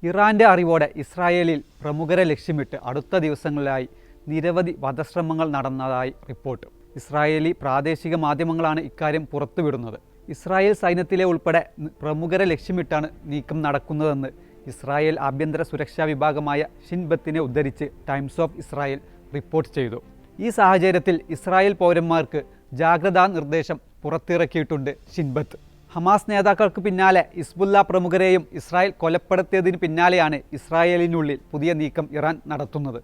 ഇറാന്റെ അറിവോടെ ഇസ്രായേലിൽ പ്രമുഖരെ ലക്ഷ്യമിട്ട് അടുത്ത ദിവസങ്ങളിലായി നിരവധി വധശ്രമങ്ങൾ നടന്നതായി റിപ്പോർട്ട്. ഇസ്രായേലി പ്രാദേശിക മാധ്യമങ്ങളാണ് ഇക്കാര്യം പുറത്തുവിടുന്നത്. ഇസ്രായേൽ സൈന്യത്തിലെ ഉൾപ്പെടെ പ്രമുഖരെ ലക്ഷ്യമിട്ടാണ് നീക്കം നടക്കുന്നതെന്ന് ഇസ്രായേൽ ആഭ്യന്തര സുരക്ഷാ വിഭാഗമായ ഷിൻബത്തിനെ ഉദ്ധരിച്ച് ടൈംസ് ഓഫ് ഇസ്രായേൽ റിപ്പോർട്ട് ചെയ്തു. ഈ സാഹചര്യത്തിൽ ഇസ്രായേൽ പൗരന്മാർക്ക് ജാഗ്രതാ നിർദ്ദേശം പുറത്തിറക്കിയിട്ടുണ്ട് ഷിൻബത്ത്. ഹമാസ് നേതാക്കൾക്ക് പിന്നാലെ ഹിസ്ബുല്ല പ്രമുഖരെയും ഇസ്രായേൽ കൊലപ്പെടുത്തിയതിന് പിന്നാലെയാണ് ഇസ്രായേലിനുള്ളിൽ പുതിയ നീക്കം ഇറാൻ നടത്തുന്നത്.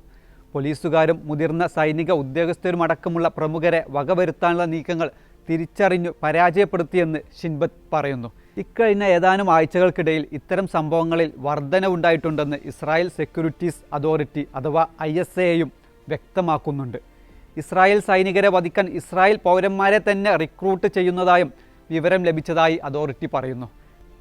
പോലീസുകാരും മുതിർന്ന സൈനിക ഉദ്യോഗസ്ഥരുമടക്കമുള്ള പ്രമുഖരെ വകവരുത്താനുള്ള നീക്കങ്ങൾ തിരിച്ചറിഞ്ഞു പരാജയപ്പെടുത്തിയെന്ന് ഷിൻബത്ത് പറയുന്നു. ഇക്കഴിഞ്ഞ ഏതാനും ആഴ്ചകൾക്കിടയിൽ ഇത്തരം സംഭവങ്ങളിൽ വർധനവുണ്ടായിട്ടുണ്ടെന്ന് ഇസ്രായേൽ സെക്യൂരിറ്റീസ് അതോറിറ്റി അഥവാ ISAയും വ്യക്തമാക്കുന്നുണ്ട്. ഇസ്രായേൽ സൈനികരെ വധിക്കാൻ ഇസ്രായേൽ പൗരന്മാരെ തന്നെ റിക്രൂട്ട് ചെയ്യുന്നതായും വിവരം ലഭിച്ചതായി അതോറിറ്റി പറയുന്നു.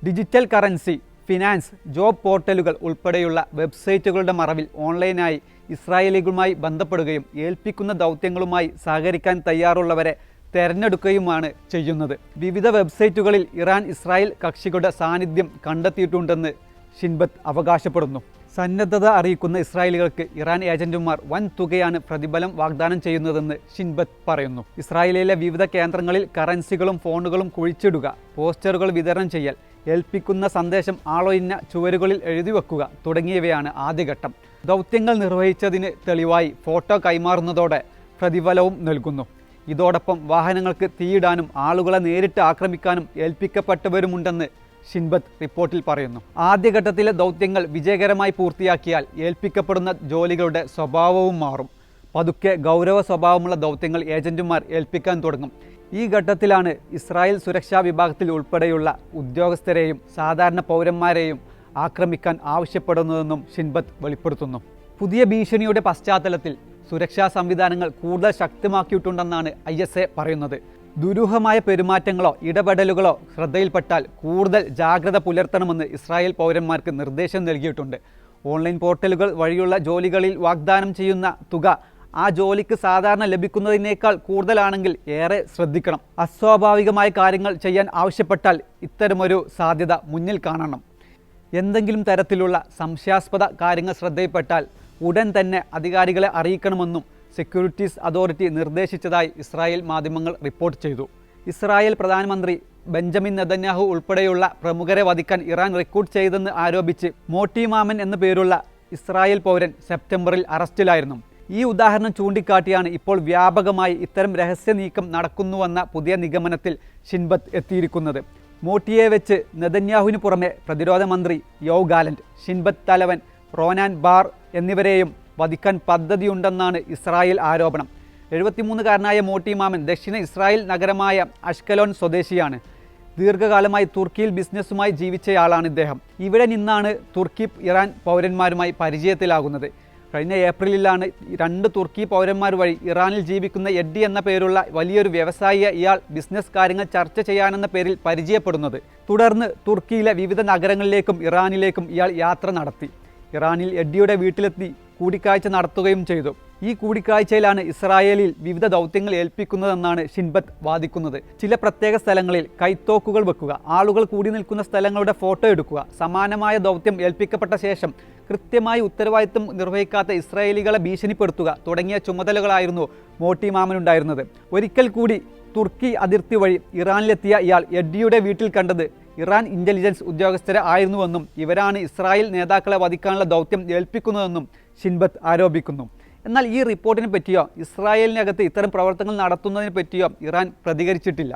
ഡിജിറ്റൽ കറൻസി, ഫിനാൻസ്, ജോബ് പോർട്ടലുകൾ ഉൾപ്പെടെയുള്ള വെബ്സൈറ്റുകളുടെ മറവിൽ ഓൺലൈനായി ഇസ്രായേലികളുമായി ബന്ധപ്പെടുകയും ഏൽപ്പിക്കുന്ന ദൗത്യങ്ങളുമായി സഹകരിക്കാൻ തയ്യാറുള്ളവരെ തെരഞ്ഞെടുക്കുകയുമാണ് ചെയ്യുന്നത്. വിവിധ വെബ്സൈറ്റുകളിൽ ഇറാൻ ഇസ്രായേൽ കക്ഷികളുടെ സാന്നിധ്യം കണ്ടെത്തിയിട്ടുണ്ടെന്ന് ഷിൻബത്ത് അവകാശപ്പെടുന്നു. സന്നദ്ധത അറിയിക്കുന്ന ഇസ്രായേലികൾക്ക് ഇറാൻ ഏജന്റുമാർ വൻ തുകയാണ് പ്രതിഫലം വാഗ്ദാനം ചെയ്യുന്നതെന്ന് ഷിൻബത്ത് പറയുന്നു. ഇസ്രായേലിലെ വിവിധ കേന്ദ്രങ്ങളിൽ കറൻസികളും ഫോണുകളും കുഴിച്ചിടുക, പോസ്റ്ററുകൾ വിതരണം ചെയ്യൽ, ഏൽപ്പിക്കുന്ന സന്ദേശം ആളൊഴിഞ്ഞ ചുവരുകളിൽ എഴുതിവെക്കുക തുടങ്ങിയവയാണ് ആദ്യഘട്ടം. ദൗത്യങ്ങൾ നിർവഹിച്ചതിന് തെളിവായി ഫോട്ടോ കൈമാറുന്നതോടെ പ്രതിഫലവും നൽകുന്നു. ഇതോടൊപ്പം വാഹനങ്ങൾക്ക് തീയിടാനും ആളുകളെ നേരിട്ട് ആക്രമിക്കാനും ഏൽപ്പിക്കപ്പെട്ടവരുമുണ്ടെന്ന് ഷിൻബത്ത് റിപ്പോർട്ടിൽ പറയുന്നു. ആദ്യഘട്ടത്തിലെ ദൗത്യങ്ങൾ വിജയകരമായി പൂർത്തിയാക്കിയാൽ ഏൽപ്പിക്കപ്പെടുന്ന ജോലികളുടെ സ്വഭാവവും മാറും. പതുക്കെ ഗൗരവ സ്വഭാവമുള്ള ദൗത്യങ്ങൾ ഏജന്റുമാർ ഏൽപ്പിക്കാൻ തുടങ്ങും. ഈ ഘട്ടത്തിലാണ് ഇസ്രായേൽ സുരക്ഷാ വിഭാഗത്തിൽ ഉൾപ്പെടെയുള്ള ഉദ്യോഗസ്ഥരെയും സാധാരണ പൗരന്മാരെയും ആക്രമിക്കാൻ ആവശ്യപ്പെടുന്നതെന്നും ഷിൻബത്ത് വെളിപ്പെടുത്തുന്നു. പുതിയ ഭീഷണിയുടെ പശ്ചാത്തലത്തിൽ സുരക്ഷാ സംവിധാനങ്ങൾ കൂടുതൽ ശക്തമാക്കിയിട്ടുണ്ടെന്നാണ് ISA പറയുന്നത്. ദുരൂഹമായ പെരുമാറ്റങ്ങളോ ഇടപെടലുകളോ ശ്രദ്ധയിൽപ്പെട്ടാൽ കൂടുതൽ ജാഗ്രത പുലർത്തണമെന്ന് ഇസ്രായേൽ പൗരന്മാർക്ക് നിർദ്ദേശം നൽകിയിട്ടുണ്ട്. ഓൺലൈൻ പോർട്ടലുകൾ വഴിയുള്ള ജോലികളിൽ വാഗ്ദാനം ചെയ്യുന്ന തുക ആ ജോലിക്ക് സാധാരണ ലഭിക്കുന്നതിനേക്കാൾ കൂടുതലാണെങ്കിൽ ഏറെ ശ്രദ്ധിക്കണം. അസ്വാഭാവികമായ കാര്യങ്ങൾ ചെയ്യാൻ ആവശ്യപ്പെട്ടാൽ ഇത്തരമൊരു സാധ്യത മുന്നിൽ കാണണം. എന്തെങ്കിലും തരത്തിലുള്ള സംശയാസ്പദ കാര്യങ്ങൾ ശ്രദ്ധയിൽപ്പെട്ടാൽ ഉടൻ തന്നെ അധികാരികളെ അറിയിക്കണമെന്നും സെക്യൂരിറ്റീസ് അതോറിറ്റി നിർദ്ദേശിച്ചതായി ഇസ്രായേൽ മാധ്യമങ്ങൾ റിപ്പോർട്ട് ചെയ്തു. ഇസ്രായേൽ പ്രധാനമന്ത്രി ബെഞ്ചമിൻ നെതന്യാഹു ഉൾപ്പെടെയുള്ള പ്രമുഖരെ വധിക്കാൻ ഇറാൻ റിക്രൂട്ട് ചെയ്തെന്ന് ആരോപിച്ച് മോട്ടി മാമൻ എന്നു പേരുള്ള ഇസ്രായേൽ പൗരൻ സെപ്റ്റംബറിൽ അറസ്റ്റിലായിരുന്നു. ഈ ഉദാഹരണം ചൂണ്ടിക്കാട്ടിയാണ് ഇപ്പോൾ വ്യാപകമായി ഇത്തരം രഹസ്യ നീക്കം നടക്കുന്നുവെന്ന പുതിയ നിഗമനത്തിൽ ഷിൻബത്ത് എത്തിയിരിക്കുന്നത്. മോട്ടിയെ വെച്ച് നെതന്യാഹുവിന് പുറമെ പ്രതിരോധ മന്ത്രി യോവ് ഗാലന്റ്, ഷിൻബത്ത് തലവൻ റോനാൻ ബാർ എന്നിവരെയും വധിക്കാൻ പദ്ധതിയുണ്ടെന്നാണ് ഇസ്രായേൽ ആരോപണം. 73കാരനായ മോട്ടി മാമൻ ദക്ഷിണ ഇസ്രായേൽ നഗരമായ അഷ്കലോൺ സ്വദേശിയാണ്. ദീർഘകാലമായി തുർക്കിയിൽ ബിസിനസ്സുമായി ജീവിച്ചയാളാണ് ഇദ്ദേഹം. ഇവിടെ നിന്നാണ് തുർക്കി ഇറാൻ പൗരന്മാരുമായി പരിചയത്തിലാകുന്നത്. കഴിഞ്ഞ ഏപ്രിലിലാണ് 2 തുർക്കി പൗരന്മാർ വഴി ഇറാനിൽ ജീവിക്കുന്ന എഡ്ഡി എന്ന പേരുള്ള വലിയൊരു വ്യവസായിയെ ഇയാൾ ബിസിനസ് കാര്യങ്ങൾ ചർച്ച ചെയ്യാനെന്ന പേരിൽ പരിചയപ്പെടുന്നത്. തുടർന്ന് തുർക്കിയിലെ വിവിധ നഗരങ്ങളിലേക്കും ഇറാനിലേക്കും ഇയാൾ യാത്ര നടത്തി. ഇറാനിൽ എഡ്ഡിയുടെ വീട്ടിലെത്തി കൂടിക്കാഴ്ച നടത്തുകയും ചെയ്തു. ഈ കൂടിക്കാഴ്ചയിലാണ് ഇസ്രായേലിൽ വിവിധ ദൗത്യങ്ങൾ ഏൽപ്പിക്കുന്നതെന്നാണ് ഷിൻബത്ത് വാദിക്കുന്നത്. ചില പ്രത്യേക സ്ഥലങ്ങളിൽ കൈത്തോക്കുകൾ വെക്കുക, ആളുകൾ കൂടി നിൽക്കുന്ന സ്ഥലങ്ങളുടെ ഫോട്ടോ എടുക്കുക, സമാനമായ ദൗത്യം ഏൽപ്പിക്കപ്പെട്ട ശേഷം കൃത്യമായി ഉത്തരവാദിത്വം നിർവഹിക്കാത്ത ഇസ്രായേലികളെ ഭീഷണിപ്പെടുത്തുക തുടങ്ങിയ ചുമതലകളായിരുന്നു മോട്ടി മാമനുണ്ടായിരുന്നത്. ഒരിക്കൽ കൂടി തുർക്കി അതിർത്തി വഴി ഇറാനിലെത്തിയ ഇയാൾ എഡ്ഡിയുടെ വീട്ടിൽ കണ്ടത് ഇറാൻ ഇൻ്റലിജൻസ് ഉദ്യോഗസ്ഥരെ ആയിരുന്നുവെന്നും ഇവരാണ് ഇസ്രായേൽ നേതാക്കളെ വധിക്കാനുള്ള ദൗത്യം ഏൽപ്പിക്കുന്നതെന്നും ഷിൻബത്ത് ആരോപിക്കുന്നു. എന്നാൽ ഈ റിപ്പോർട്ടിനെ പറ്റിയോ ഇസ്രായേലിനകത്ത് ഇത്തരം പ്രവർത്തനങ്ങൾ നടത്തുന്നതിനെ പറ്റിയോ ഇറാൻ പ്രതികരിച്ചിട്ടില്ല.